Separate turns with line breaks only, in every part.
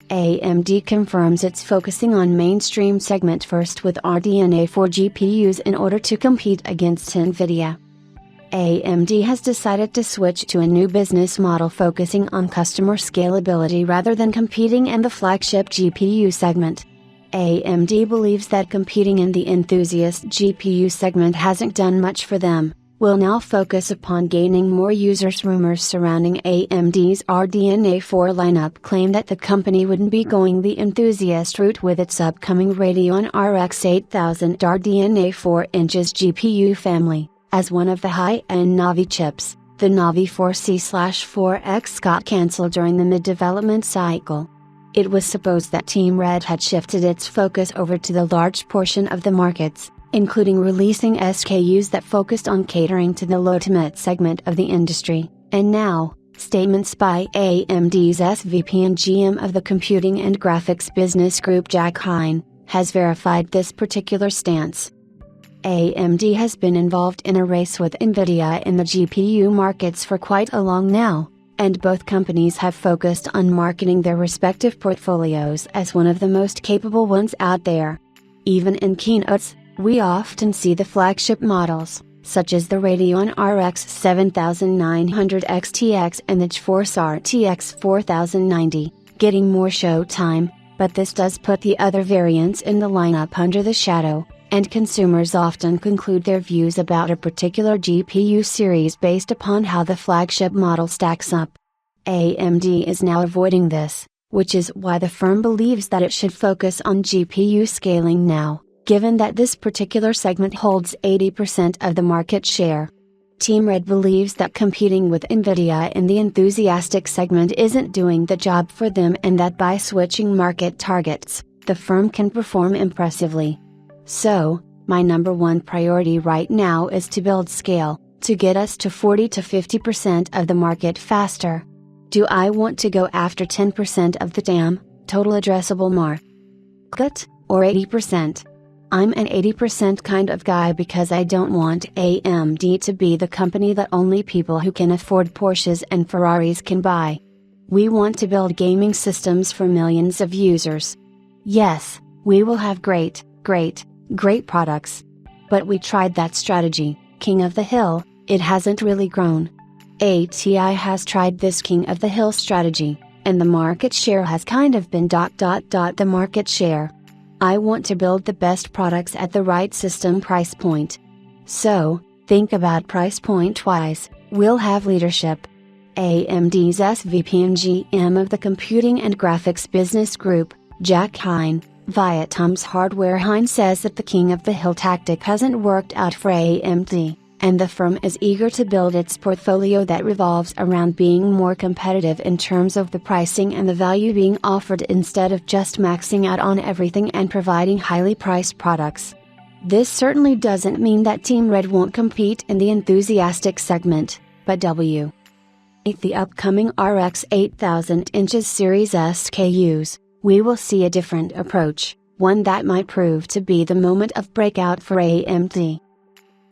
AMD confirms it's focusing on mainstream segment first with RDNA 4 GPUs in order to compete against NVIDIA. AMD has decided to switch to a new business model focusing on customer scalability rather than competing in the flagship GPU segment. AMD believes that competing in the enthusiast GPU segment hasn't done much for them, will now focus upon gaining more users. Rumors surrounding AMD's RDNA 4 lineup claim that the company wouldn't be going the enthusiast route with its upcoming Radeon RX 8000 RDNA 4-inches GPU family. As one of the high-end Navi chips, the Navi 4C/4X got cancelled during the mid-development cycle. It was supposed that Team Red had shifted its focus over to the large portion of the markets, including releasing SKUs that focused on catering to the low-to-mid segment of the industry, and now, statements by AMD's SVP and GM of the Computing and Graphics Business Group Jack Hein, has verified this particular stance. AMD has been involved in a race with NVIDIA in the GPU markets for quite a long now, and both companies have focused on marketing their respective portfolios as one of the most capable ones out there. Even in keynotes, we often see the flagship models, such as the Radeon RX 7900 XTX and the GeForce RTX 4090, getting more show time, but this does put the other variants in the lineup under the shadow, and consumers often conclude their views about a particular GPU series based upon how the flagship model stacks up. AMD is now avoiding this, which is why the firm believes that it should focus on GPU scaling now, given that this particular segment holds 80% of the market share. Team Red believes that competing with NVIDIA in the enthusiastic segment isn't doing the job for them and that by switching market targets, the firm can perform impressively. So, my number one priority right now is to build scale, to get us to 40 to 50% of the market faster. Do I want to go after 10% of the TAM, total addressable market, or 80%? I'm an 80% kind of guy because I don't want AMD to be the company that only people who can afford Porsches and Ferraris can buy. We want to build gaming systems for millions of users. Yes, we will have great products. But we tried that strategy, King of the Hill, it hasn't really grown. ATI has tried this King of the Hill strategy, and the market share has kind of been the market share. I want to build the best products at the right system price point. So, think about price point wise, we'll have leadership. AMD's SVP and GM of the Computing and Graphics Business Group, Jack Hein, via Tom's Hardware. Hein says that the King of the Hill tactic hasn't worked out for AMD, and the firm is eager to build its portfolio that revolves around being more competitive in terms of the pricing and the value being offered instead of just maxing out on everything and providing highly priced products. This certainly doesn't mean that Team Red won't compete in the enthusiastic segment, but with the upcoming RX 8000 inches series SKUs, we will see a different approach, one that might prove to be the moment of breakout for AMD.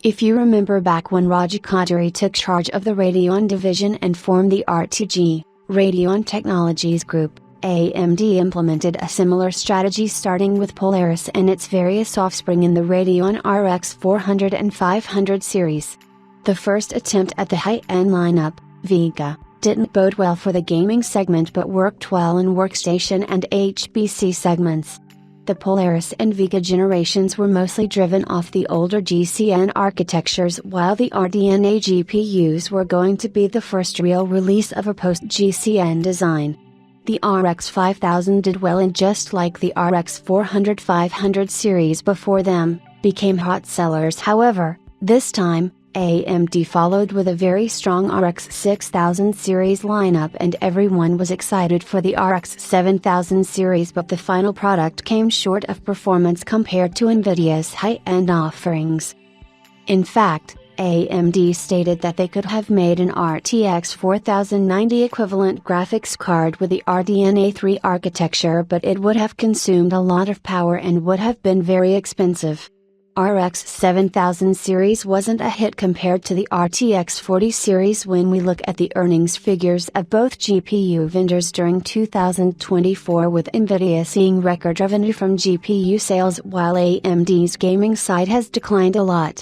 If you remember back when Raja Koduri took charge of the Radeon division and formed the RTG, Radeon Technologies Group, AMD implemented a similar strategy starting with Polaris and its various offspring in the Radeon RX 400 and 500 series. The first attempt at the high-end lineup, Vega, didn't bode well for the gaming segment but worked well in workstation and HPC segments. The Polaris and Vega generations were mostly driven off the older GCN architectures, while the RDNA GPUs were going to be the first real release of a post-GCN design. The RX 5000 did well and, just like the RX 400-500 series before them, became hot sellers. However, this time, AMD followed with a very strong RX 6000 series lineup and everyone was excited for the RX 7000 series, but the final product came short of performance compared to NVIDIA's high-end offerings. In fact, AMD stated that they could have made an RTX 4090 equivalent graphics card with the RDNA 3 architecture, but it would have consumed a lot of power and would have been very expensive. RX 7000 series wasn't a hit compared to the RTX 40 series when we look at the earnings figures of both GPU vendors during 2024, with Nvidia seeing record revenue from GPU sales while AMD's gaming side has declined a lot.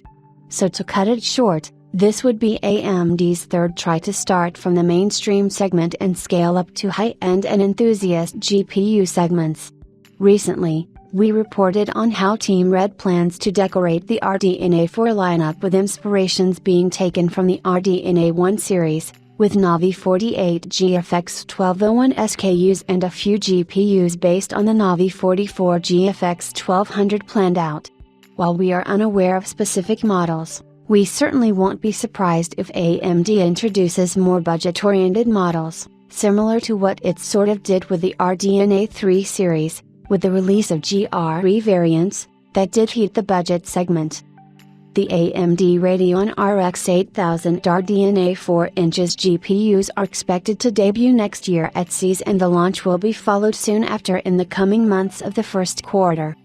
So to cut it short, this would be AMD's third try to start from the mainstream segment and scale up to high-end and enthusiast GPU segments. Recently, we reported on how Team Red plans to decorate the RDNA 4 lineup with inspirations being taken from the RDNA 1 series, with Navi 48 GFX 1201 SKUs and a few GPUs based on the Navi 44 GFX 1200 planned out. While we are unaware of specific models, we certainly won't be surprised if AMD introduces more budget-oriented models, similar to what it sort of did with the RDNA 3 series, with the release of GRE variants, that did hit the budget segment. The AMD Radeon RX 8000 RDNA 4-inch GPUs are expected to debut next year at CES, and the launch will be followed soon after in the coming months of the first quarter.